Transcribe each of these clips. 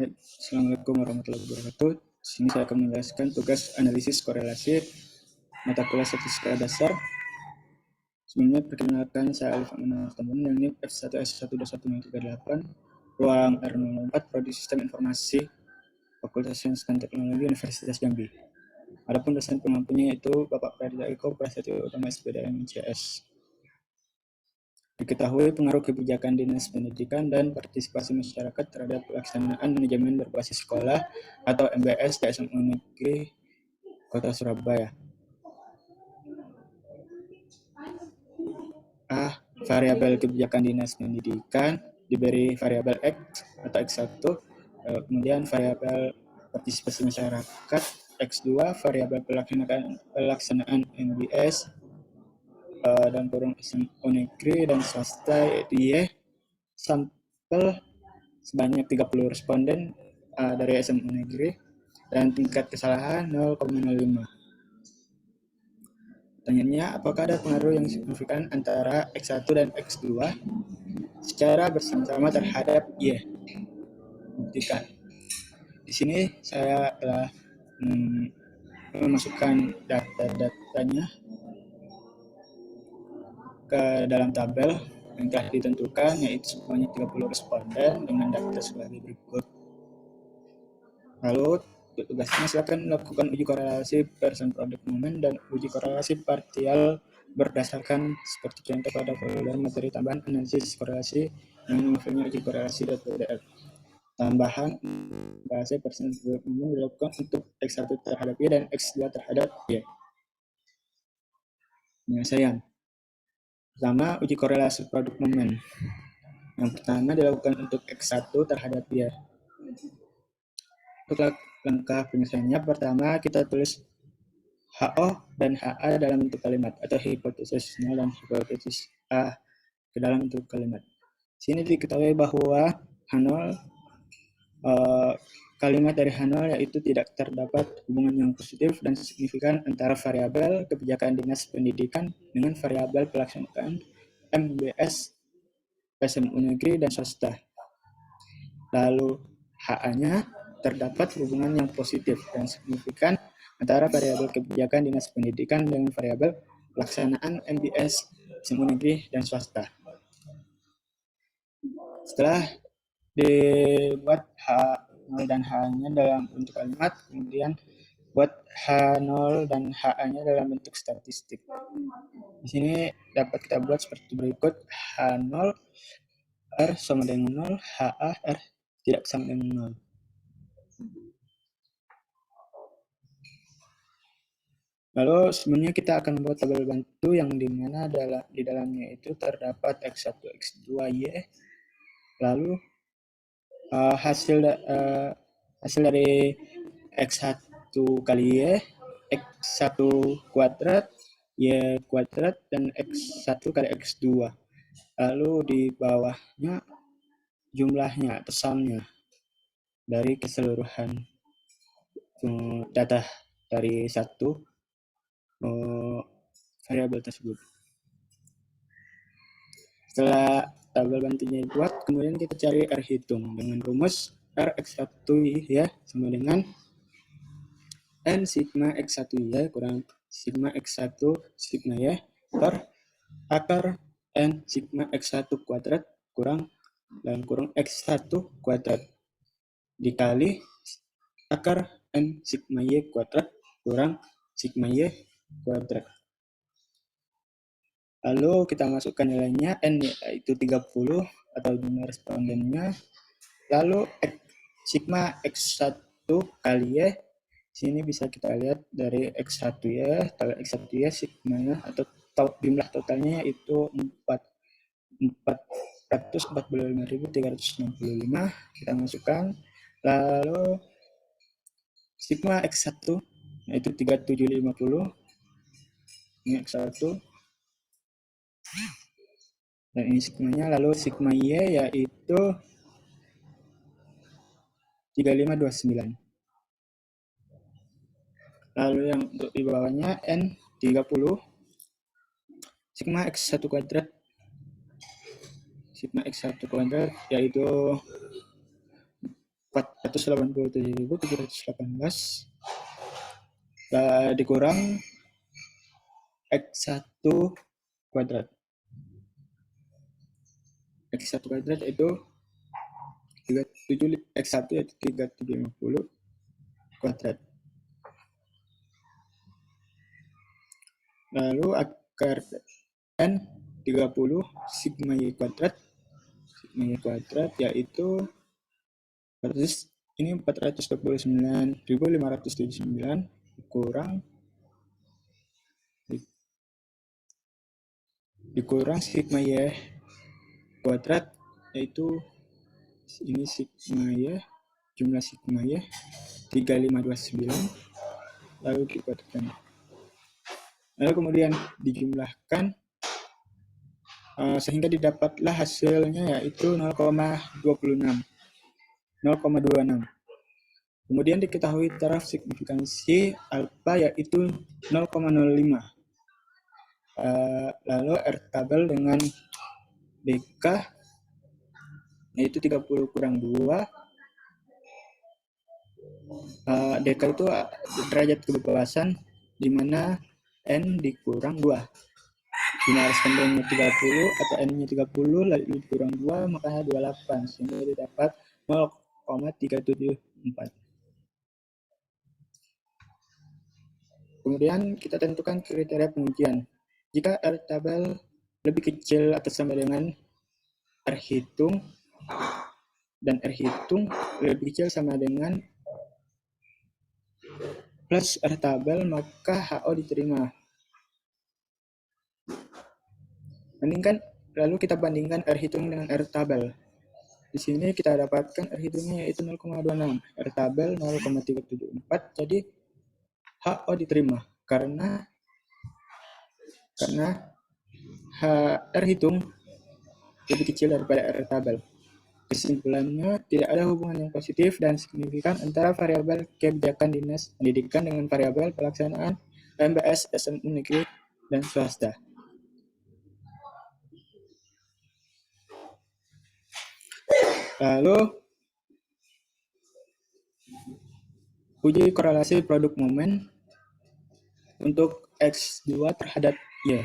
Assalamualaikum warahmatullahi wabarakatuh. Di sini saya akan menjelaskan tugas analisis korelasi mata kuliah statistika dasar. Sebelumnya perkenalkan saya Alif Aminah Tambun yang ini F1S12138 ruang R04 Prodi Sistem Informasi Fakultas Sains dan Teknologi Universitas Jambi. Adapun dosen pengampunya yaitu Bapak Pradita Eko Prasetyo Utama SPDM CS. Diketahui pengaruh kebijakan Dinas Pendidikan dan partisipasi masyarakat terhadap pelaksanaan manajemen berbasis sekolah atau MBS di SMU Negeri Kota Surabaya. Variabel kebijakan Dinas Pendidikan diberi variabel X atau X1, kemudian variabel partisipasi masyarakat X2, variabel pelaksanaan MBS dan kurung SMU Negeri dan swasta yaitu Y, sampel sebanyak 30 responden dari SMU Negeri dan tingkat kesalahan 0,05. Pertanyaannya, apakah ada pengaruh yang signifikan antara X1 dan X2 secara bersama-sama terhadap Y? Buktikan. Di sini saya telah memasukkan data-datanya ke dalam tabel yang telah ditentukan, yaitu sebanyak 30 responden dengan data sebagai berikut. Lalu tugasnya silakan melakukan uji korelasi persen produk momen dan uji korelasi partial berdasarkan seperti contoh pada folder materi tambahan analisis korelasi yang filenya uji korelasi.pdf. Tambahan bahasa persen produk momen dilakukan untuk X1 terhadap Y dan X2 terhadap Y. Penyelesaian. Pertama, uji korelasi produk momen. Yang pertama dilakukan untuk X1 terhadap Y. Untuk langkah penyelesaiannya, pertama kita tulis HO dan HA dalam bentuk kalimat atau hipotesis 0 dan hipotesis A ke dalam bentuk kalimat. Sini diketahui bahwa H0 kalimat dari H0 yaitu tidak terdapat hubungan yang positif dan signifikan antara variabel kebijakan Dinas Pendidikan dengan variabel pelaksanaan MBS SMU Negeri dan swasta. Lalu HA-nya terdapat hubungan yang positif dan signifikan antara variabel kebijakan Dinas Pendidikan dengan variabel pelaksanaan MBS SMU Negeri dan swasta. Setelah dibuat H0 dan H-nya dalam bentuk kalimat, kemudian buat H0 dan HA-nya dalam bentuk statistik. Di sini dapat kita buat seperti berikut: H0 R sama dengan 0, HA R tidak sama dengan 0. Lalu sebenarnya kita akan membuat tabel bantu yang dimana di dalamnya itu terdapat X1, X2, Y. Lalu hasil dari X1 kali Y, X1 kuadrat, Y kuadrat, dan X1 kali X2. Lalu di bawahnya jumlahnya atau sumnya dari keseluruhan data dari satu variabel tersebut. Setelah tabel bantunya dibuat, kemudian kita cari R hitung dengan rumus R X1 ya sama dengan N sigma X1 Y kurang sigma X1 sigma Y per akar N sigma X1 kuadrat kurang dalam kurung X1 kuadrat dikali akar N sigma Y kuadrat kurang sigma Y kuadrat. Lalu kita masukkan nilainya N yaitu 30 atau jumlah respondennya. Lalu sigma X1 kali Y, sini bisa kita lihat dari X1 Y, kali X1 Y sigmanya atau jumlah totalnya itu 445.365 kita masukkan. Lalu sigma X1 yaitu 3750, ini X1 dan ini sigmanya. Lalu sigma Y yaitu 3529. Lalu yang untuk di bawahnya N 30 sigma X1 kuadrat, sigma X1 kuadrat yaitu 487.718 dikurang X1 kuadrat. X1 kuadrat itu 37, X1 yaitu 3750 kuadrat. Lalu akar N 30 sigma Y kuadrat. Sigma Y kuadrat yaitu 429.579 dikurang sigma Y kuadrat, yaitu ini sigma Y, jumlah sigma Y 3529, lalu dikuadratkan. Lalu kemudian dijumlahkan sehingga didapatlah hasilnya yaitu 0,26. Kemudian diketahui taraf signifikansi alfa yaitu 0,05. Lalu R tabel dengan BK yaitu 30 kurang 2. DK itu derajat kebebasan di mana N dikurang 2. Jika respondennya 30 atau N-nya 30 lalu dikurang 2 maka 28 sehingga didapat 0,374. Kemudian kita tentukan kriteria pengujian. Jika R tabel lebih kecil atau sama dengan R hitung dan R hitung lebih kecil sama dengan plus R tabel maka HO diterima. Lalu kita bandingkan R hitung dengan R tabel. Di sini kita dapatkan R hitungnya yaitu 0,26, R tabel 0,374, jadi HO diterima karena R hitung lebih kecil daripada R tabel. Kesimpulannya, tidak ada hubungan yang positif dan signifikan antara variabel kebijakan Dinas Pendidikan dengan variabel pelaksanaan MBS SMU negeri dan swasta. Lalu, uji korelasi produk momen untuk X2 terhadap Y.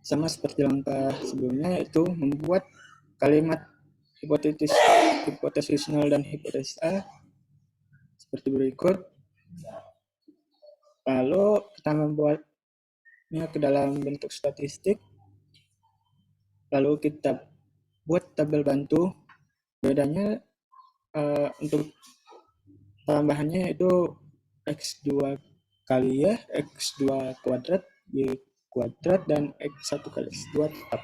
Sama seperti langkah sebelumnya, yaitu membuat kalimat hipotesis nol dan hipotesis A seperti berikut. Lalu kita membuatnya ke dalam bentuk statistik. Lalu kita buat tabel bantu. Bedanya untuk tambahannya itu X2 kali Y, X2 kuadrat, Y kuadrat, dan X1 kali X2 tetap.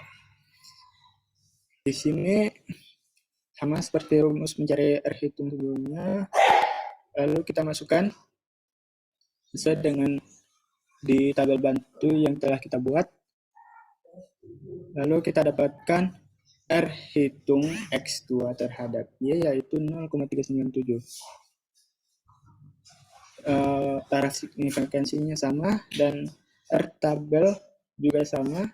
Di sini sama seperti rumus mencari R hitung sebelumnya. Lalu kita masukkan sesuai dengan di tabel bantu yang telah kita buat. Lalu kita dapatkan R hitung X2 terhadap Y yaitu 0,397. Taraf signifikansinya sama dan R tabel juga sama,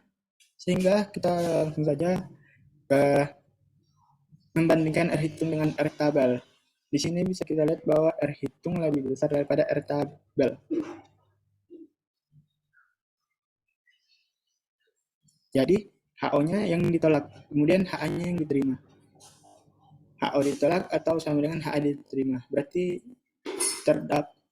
sehingga kita langsung saja membandingkan R hitung dengan R tabel. Di sini bisa kita lihat bahwa R hitung lebih besar daripada R tabel. Jadi HO-nya yang ditolak, kemudian HA-nya yang diterima. HO ditolak atau sama dengan HA diterima. Berarti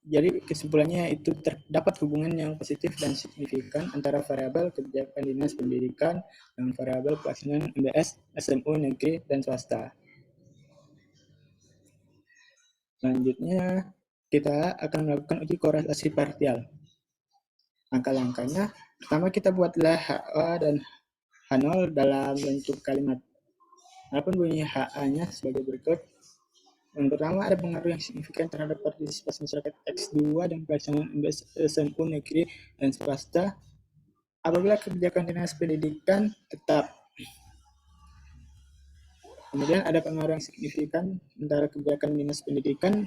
jadi kesimpulannya itu terdapat hubungan yang positif dan signifikan antara variabel kebijakan Dinas Pendidikan dan variabel pelaksanaan MBS SMU negeri dan swasta. Selanjutnya, kita akan melakukan uji korelasi parsial. Langkah-langkahnya, pertama kita buatlah HA dan H0 dalam bentuk kalimat. Adapun bunyi HA-nya sebagai berikut. Yang pertama, ada pengaruh yang signifikan terhadap partisipasi masyarakat X2 dan pelaksanaan MBS SMU negeri dan swasta apabila kebijakan Dinas Pendidikan tetap. Kemudian ada pengaruh yang signifikan antara kebijakan Dinas Pendidikan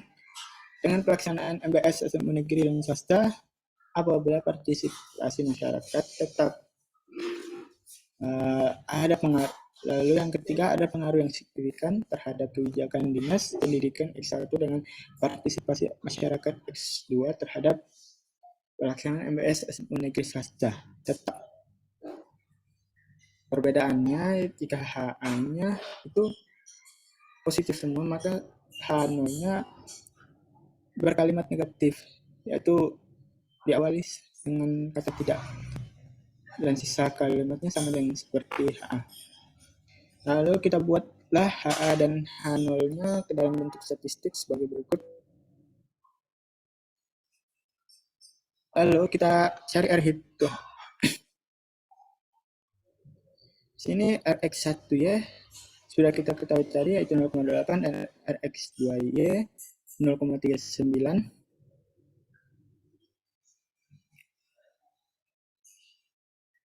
dengan pelaksanaan MBS SMU negeri dan swasta apabila partisipasi masyarakat tetap. Lalu yang ketiga, ada pengaruh yang signifikan terhadap kebijakan Dinas Pendidikan X1 dengan partisipasi masyarakat X2 terhadap pelaksanaan MBS SMU Negeri Swasta. Tetap perbedaannya jika HA-nya itu positif semua, maka H0-nya berkalimat negatif, yaitu diawali dengan kata tidak, dan sisa kalimatnya sama dengan seperti HA. Lalu kita buatlah HA dan H0-nya ke dalam bentuk statistik sebagai berikut. Lalu kita cari R hitung. Sini Rx1 ya, sudah kita ketahui tadi, yaitu 0,8, dan Rx2y 0,39.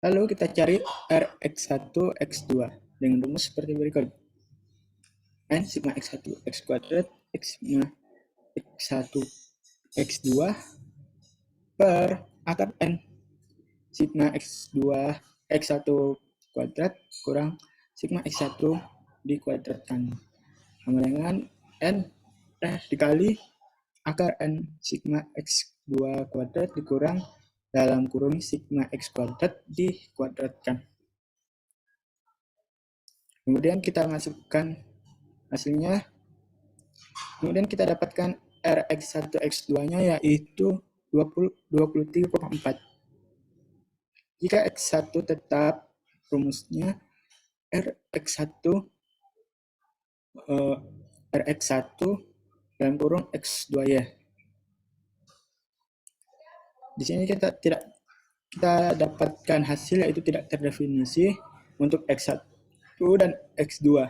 Lalu kita cari Rx1 X2 dengan rumus seperti berikut. N sigma X1 X kuadrat X sigma X1 X2 per akar N sigma X2 X1 kuadrat kurang sigma X1 dikuadratkan sama dengan N dikali akar N sigma X2 kuadrat dikurang dalam kurung sigma X kuadrat dikuadratkan. Kemudian kita masukkan hasilnya. Kemudian kita dapatkan Rx1 X2-nya yaitu 23,4. Jika X1 tetap, rumusnya Rx1 dalam kurung X2 ya. Di sini kita dapatkan hasil yaitu tidak terdefinisi untuk X1 dan X2.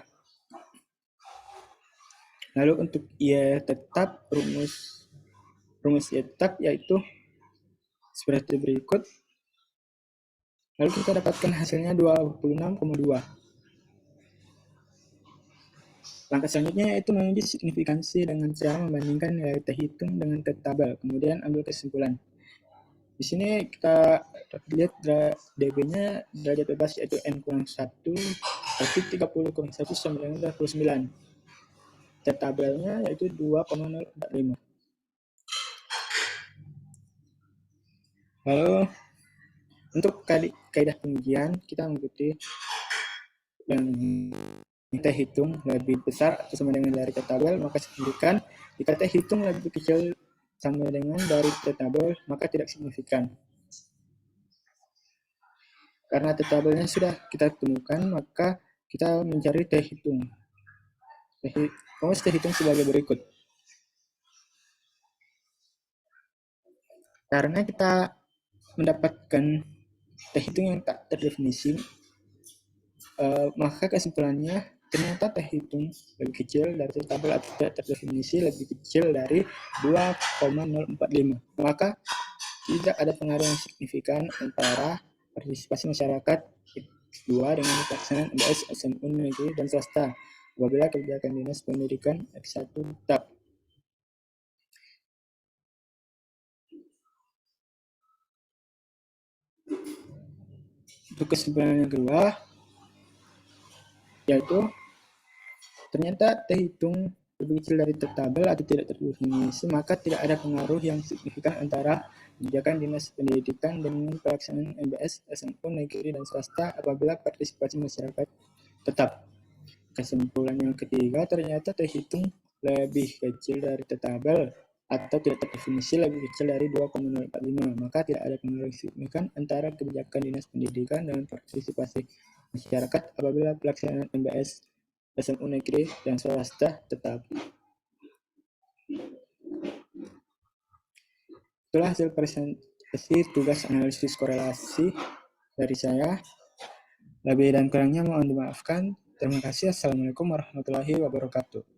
Lalu untuk Y tetap, rumus Y tetap yaitu seperti berikut. Lalu kita dapatkan hasilnya 26,2. Langkah selanjutnya yaitu menguji signifikansi dengan cara membandingkan nilai T hitung dengan T tabel, kemudian ambil kesimpulan. Di sini kita lihat DB-nya derajat bebas yaitu N kurang 1, berarti 30 kurang 1 sama dengan 29. T tabelnya yaitu 2,045. Lalu untuk kaidah pengujian kita mengikuti yang T hitung lebih besar atau sama dengan dari T tabel, maka signifikan. Jika T hitung lebih kecil sama dengan dari T tabel, maka tidak signifikan. Karena T tabelnya sudah kita temukan, maka kita mencari T hitung. Rumus T hitung sebagai berikut. Karena kita mendapatkan T hitung yang tak terdefinisi, maka kesimpulannya ternyata T hitung lebih kecil dari T tabel atau tidak terdefinisi lebih kecil dari 2,045. Maka tidak ada pengaruh yang signifikan antara partisipasi masyarakat X2 dengan pelaksanaan MBS SMU negeri dan swasta apabila kebijakan Dinas Pendidikan X1 tetap. Untuk kesimpulan yang kedua, yaitu ternyata T hitung lebih kecil dari T tabel atau tidak terdefinisi, maka tidak ada pengaruh yang signifikan antara kebijakan Dinas Pendidikan dengan pelaksanaan MBS SMU negeri dan swasta apabila partisipasi masyarakat tetap. Kesimpulan yang ketiga, ternyata T hitung lebih kecil dari T tabel atau tidak terdefinisi lebih kecil dari 2,045, maka tidak ada pengaruh signifikan antara kebijakan Dinas Pendidikan dengan partisipasi masyarakat apabila pelaksanaan MBS SMU negeri dan swasta tetap. Itulah hasil presentasi tugas analisis korelasi dari saya. Lebih dan kurangnya mohon dimaafkan. Terima kasih. Assalamualaikum warahmatullahi wabarakatuh.